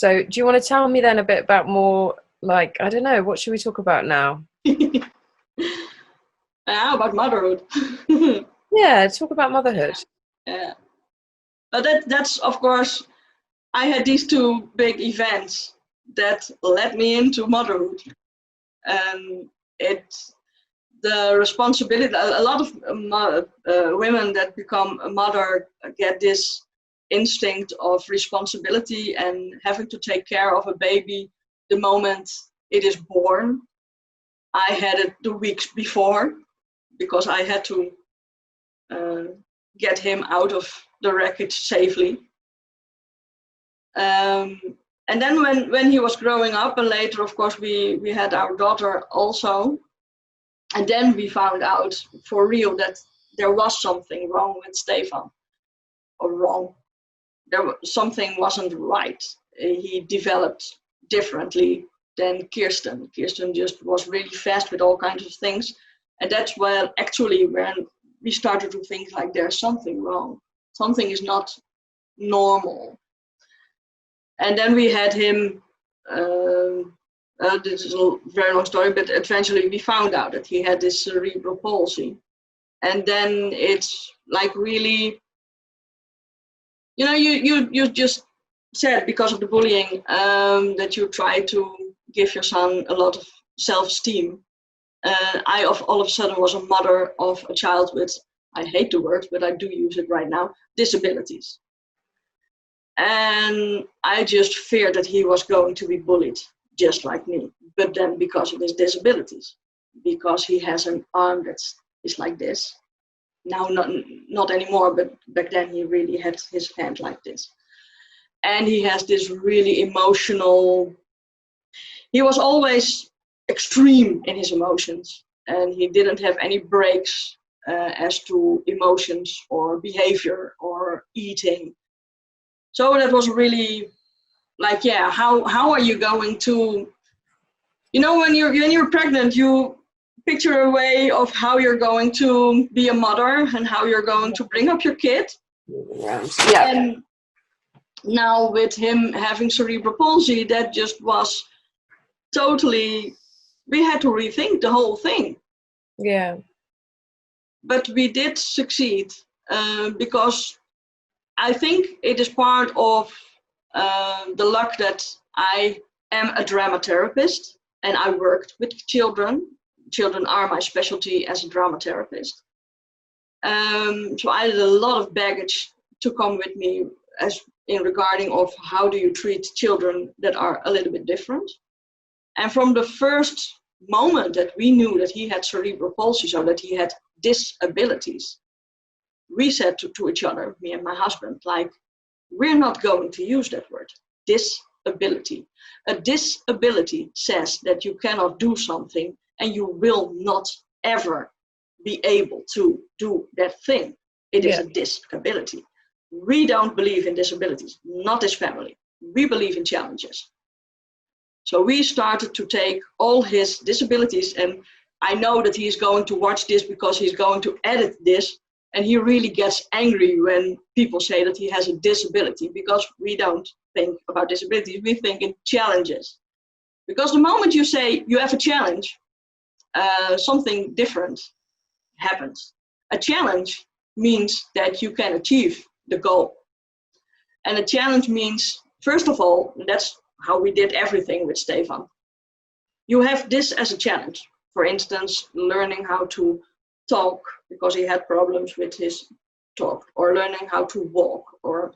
So do you want to tell me then a bit about more, like, I don't know, what should we talk about now? How about motherhood? Yeah, talk about motherhood. Yeah. But that's, of course, I had these two big events that led me into motherhood. And the responsibility, a lot of women that become a mother get this instinct of responsibility and having to take care of a baby the moment it is born. I had it the weeks before because I had to get him out of the wreckage safely. And then when he was growing up, and later, of course, we had our daughter also. And then we found out for real that there was something wrong with Stefan. Or wrong. Something wasn't right. He developed differently than Kirsten. Kirsten just was really fast with all kinds of things. And that's when we started to think like there's something wrong. Something is not normal. And then we had him, this is a very long story, but eventually we found out that he had this cerebral palsy. And then it's like really, you just said because of the bullying that you try to give your son a lot of self-esteem. I all of a sudden was a mother of a child with, I hate the word, but I do use it right now, disabilities. And I just feared that he was going to be bullied just like me, but then because of his disabilities, because he has an arm that is like this. Now not anymore, but back then he really had his hand like this. And he has this really emotional, he was always extreme in his emotions, and he didn't have any breaks as to emotions or behavior or eating. So that was really like, yeah, how are you going to, when you're pregnant, you picture a way of how you're going to be a mother and how you're going to bring up your kid. Yeah. And now with him having cerebral palsy, that just was totally, we had to rethink the whole thing. Yeah. But we did succeed because I think it is part of the luck that I am a dramatherapist and I worked with children. Children are my specialty as a dramatherapist. So I had a lot of baggage to come with me as in regarding of how do you treat children that are a little bit different. And from the first moment that we knew that he had cerebral palsy, so that he had disabilities, we said to each other, me and my husband, like, we're not going to use that word, disability. A disability says that you cannot do something and you will not ever be able to do that thing. It is a disability. We don't believe in disabilities, not this family. We believe in challenges. So we started to take all his disabilities, and I know that he's going to watch this because he's going to edit this, and he really gets angry when people say that he has a disability, because we don't think about disabilities, we think in challenges. Because the moment you say you have a challenge, something different happens. A challenge means that you can achieve the goal. And a challenge means, first of all, that's how we did everything with Stefan. You have this as a challenge. For instance, learning how to talk because he had problems with his talk, or learning how to walk, or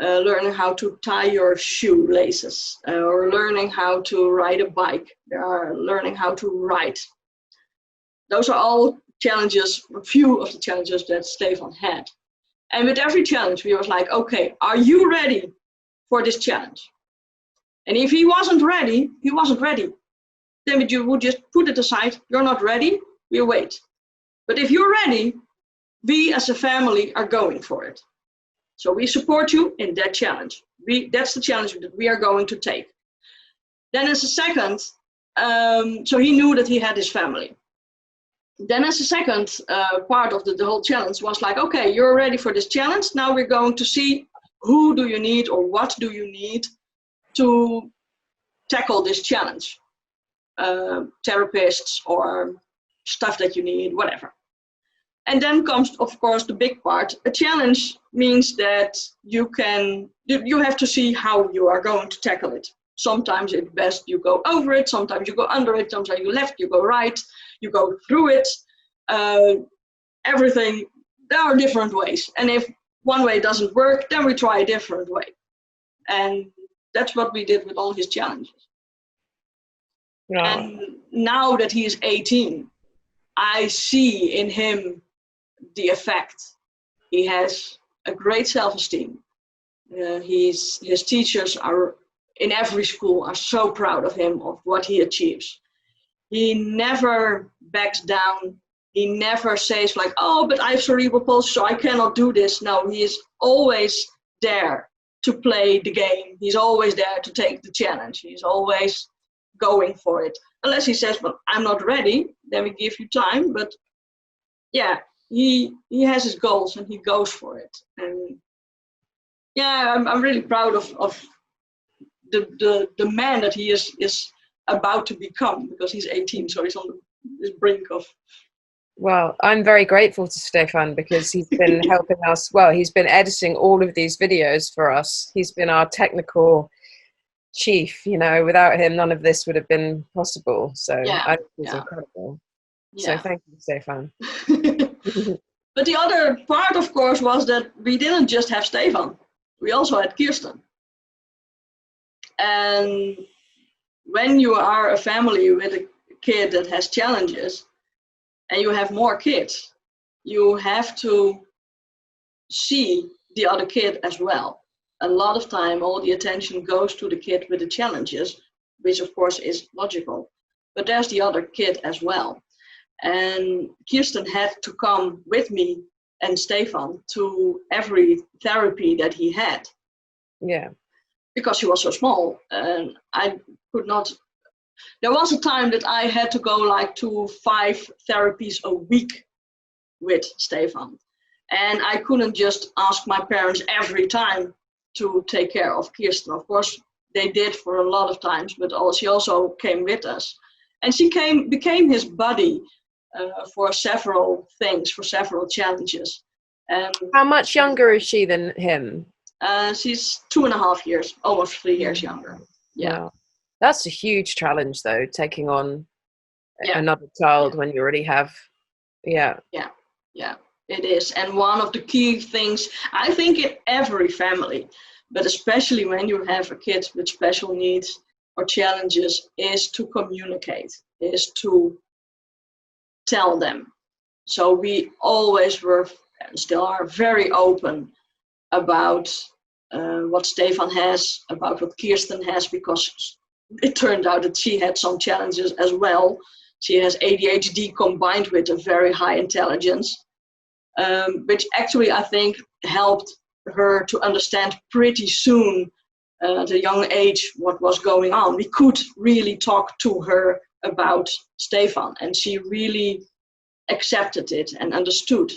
learning how to tie your shoelaces, or learning how to ride a bike, or learning how to write. Those are all challenges, a few of the challenges that Stefan had. And with every challenge, we was like, okay, are you ready for this challenge? And if he wasn't ready, he wasn't ready. Then you would just put it aside. You're not ready, we'll wait. But if you're ready, we as a family are going for it. So we support you in that challenge. That's the challenge that we are going to take. Then as a second, so he knew that he had his family. Then as a second part of the whole challenge was like, okay, you're ready for this challenge. Now we're going to see who do you need or what do you need to tackle this challenge. Therapists or stuff that you need, whatever. And then comes, of course, the big part. A challenge means that you have to see how you are going to tackle it. Sometimes it's best you go over it, sometimes you go under it, sometimes you left, you go right, you go through it. Everything, there are different ways. And if one way doesn't work, then we try a different way. And that's what we did with all his challenges. Yeah. And now that he is 18, I see in him the effect. He has a great self-esteem. His teachers are in every school are so proud of him, of what he achieves. He never backs down. He never says like, oh, but I have cerebral palsy, so I cannot do this. No, he is always there to play the game. He's always there to take the challenge. He's always going for it. Unless he says, well, I'm not ready, then we give you time. But yeah, he has his goals and he goes for it. And yeah, I'm really proud of the man that he is about to become, because he's 18, so he's on this brink of. Well, I'm very grateful to Stefan because he's been helping us. Well, he's been editing all of these videos for us. He's been our technical chief. Without him, none of this would have been possible. So Yeah, I think he's incredible. Yeah. So thank you, Stefan. But the other part, of course, was that we didn't just have Stefan. We also had Kirsten. And when you are a family with a kid that has challenges and you have more kids, you have to see the other kid as well. A lot of time, all the attention goes to the kid with the challenges, which of course is logical. But there's the other kid as well. And Kirsten had to come with me and Stefan to every therapy that he had. Yeah. Because he was so small, and I could not. There was a time that I had to go like to 5 therapies a week with Stefan. And I couldn't just ask my parents every time to take care of Kirsten. Of course, they did for a lot of times, but she also came with us. And she became his buddy for several things, for several challenges. How much younger is she than him? She's 2.5 years, almost 3 years younger. Yeah. Wow. That's a huge challenge, though, taking on another child when you already have. Yeah, it is. And one of the key things, I think, in every family, but especially when you have a kid with special needs or challenges, is to communicate, is to tell them. So we always were, and still are, very open about what Stefan has, about what Kirsten has, because it turned out that she had some challenges as well. She has ADHD combined with a very high intelligence, which actually I think helped her to understand pretty soon at a young age what was going on. We could really talk to her about Stefan, and she really accepted it and understood.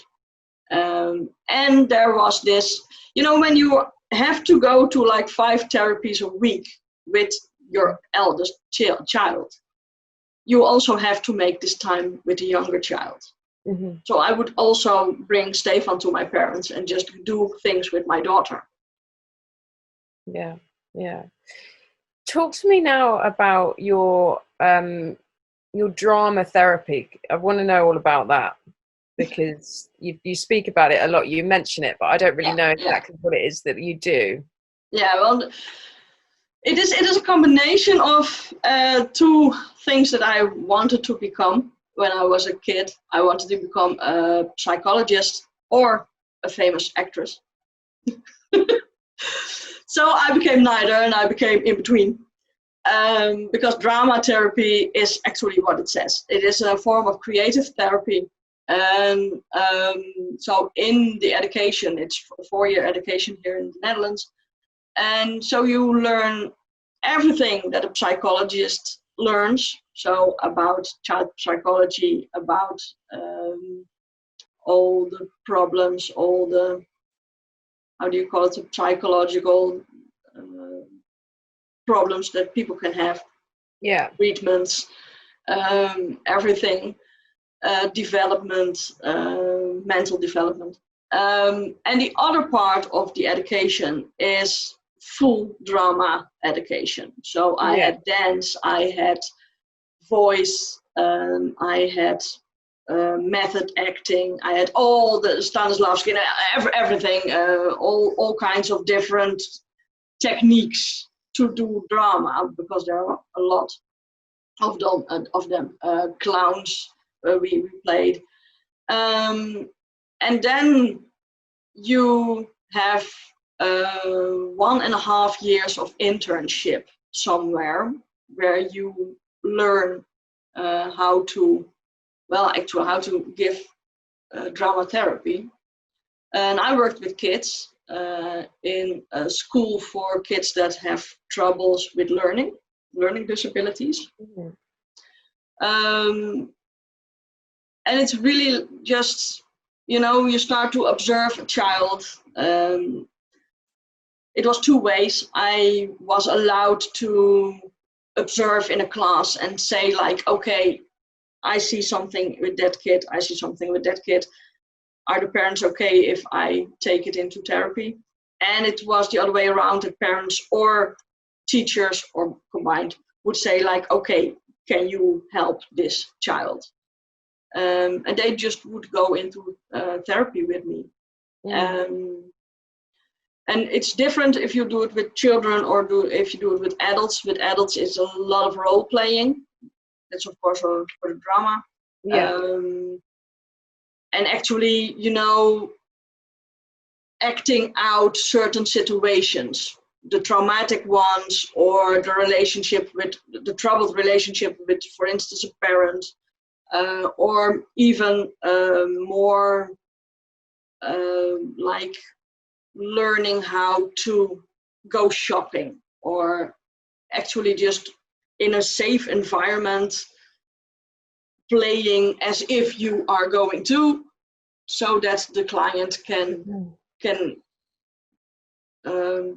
And there was this, when you have to go to like 5 therapies a week with your eldest child, you also have to make this time with the younger child. Mm-hmm. So I would also bring Stefan to my parents and just do things with my daughter. Yeah. Talk to me now about your drama therapy. I want to know all about that, because you speak about it a lot. You mention it, but I don't really know exactly what it is that you do. Yeah, well, it is a combination of 2 things that I wanted to become when I was a kid. I wanted to become a psychologist or a famous actress. So I became neither, and I became in between. Because drama therapy is actually what it says. It is a form of creative therapy. And so in the education, it's a 4-year education here in the Netherlands. And so you learn everything that a psychologist learns. So about child psychology, about all the problems, all the, how do you call it, the psychological problems that people can have. Yeah. Treatments, everything, development, mental development. And the other part of the education is full drama education. So I had dance, I had voice, I had method acting, I had all the Stanislavski, everything, all kinds of different techniques to do drama, because there are a lot of them. Clowns we played. And then you have 1.5 years of internship somewhere where you learn how to give drama therapy. And I worked with kids in a school for kids that have troubles with learning disabilities. Mm-hmm. And it's really just, you start to observe a child. It was 2 ways. I was allowed to observe in a class and say, like, okay, I see something with that kid, I see something with that kid. Are the parents okay if I take it into therapy? And it was the other way around, that parents or teachers or combined would say, like, okay, can you help this child? And they just would go into therapy with me. And it's different if you do it with children or if you do it with adults. With adults, it's a lot of role playing. That's of course for the drama. Yeah. And actually, acting out certain situations, the traumatic ones, or the troubled relationship with, for instance, a parent, or even more like learning how to go shopping, or actually just in a safe environment playing as if you are going to, so that the client can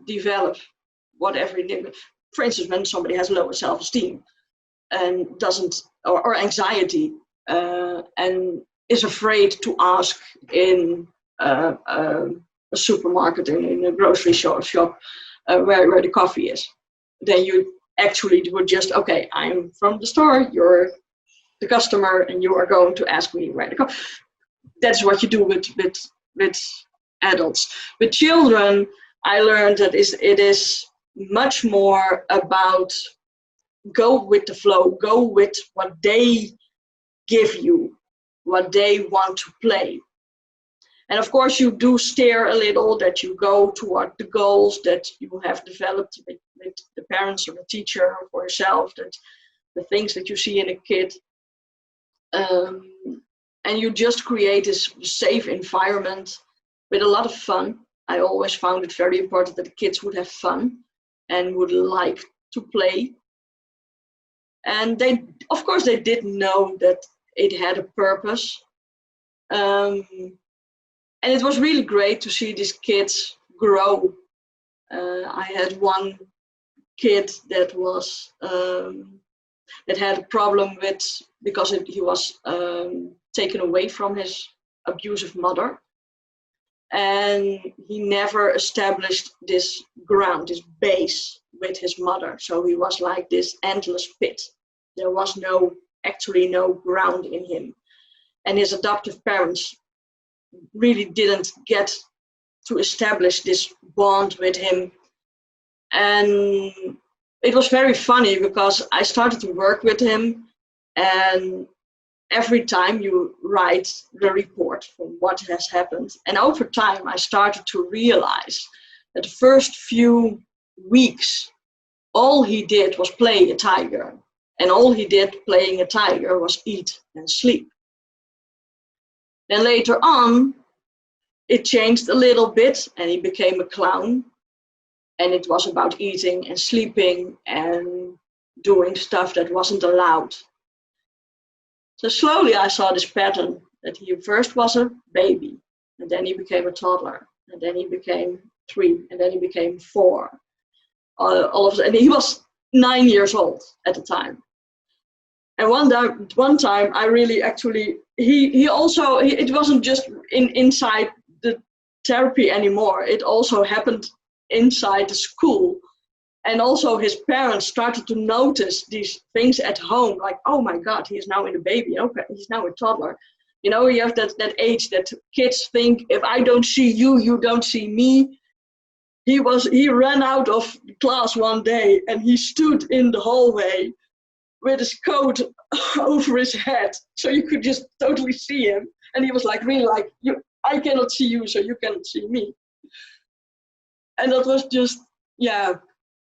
develop whatever. For instance, when somebody has lower self-esteem and doesn't, or anxiety, and is afraid to ask in a supermarket, in a grocery shop where the coffee is, then you actually would just, okay, I'm from the store, you're the customer, and you are going to ask me where the coffee. That's what you do with adults. With children, I learned that it is much more about go with the flow, go with what they give you, what they want to play. And of course, you do steer a little, that you go toward the goals that you have developed with the parents or the teacher, or for yourself, that the things that you see in a kid. And you just create this safe environment with a lot of fun. I always found it very important that the kids would have fun and would like to play. And they, of course, they didn't know that it had a purpose. And it was really great to see these kids grow. I had one kid that was that had a problem with, because he was taken away from his abusive mother, and he never established this ground, this base with his mother. So he was like this endless pit. There was actually no ground in him. And his adoptive parents really didn't get to establish this bond with him. And it was very funny, because I started to work with him, and every time you write the report from what has happened. And over time, I started to realize that the first few weeks, all he did was play a tiger. And all he did playing a tiger was eat and sleep. Then later on, it changed a little bit, and he became a clown. And it was about eating and sleeping and doing stuff that wasn't allowed. So slowly I saw this pattern, that he first was a baby, and then he became a toddler, and then he became 3, and then he became 4. all of a sudden. And he was 9 years old at the time. And one time I really actually, it wasn't just inside the therapy anymore. It also happened inside the school. And also his parents started to notice these things at home, like, oh my God, he is now in a baby. Okay, he's now a toddler. You know, you have that age that kids think, if I don't see you, you don't see me. He ran out of class one day and he stood in the hallway with his coat over his head, so you could just totally see him. And he was like, really like, I cannot see you, so you cannot see me. And that was just, yeah.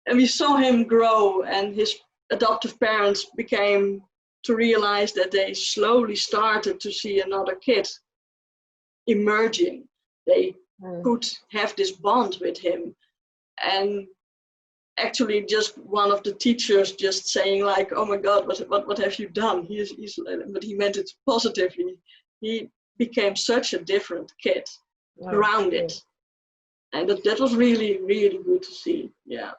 And we saw him grow, and his adoptive parents became to realize that they slowly started to see another kid emerging. They could have this bond with him. And actually just one of the teachers just saying like, oh my God, what have you done? But he meant it positively. He became such a different kid, grounded. And that was really, really good to see. Yeah.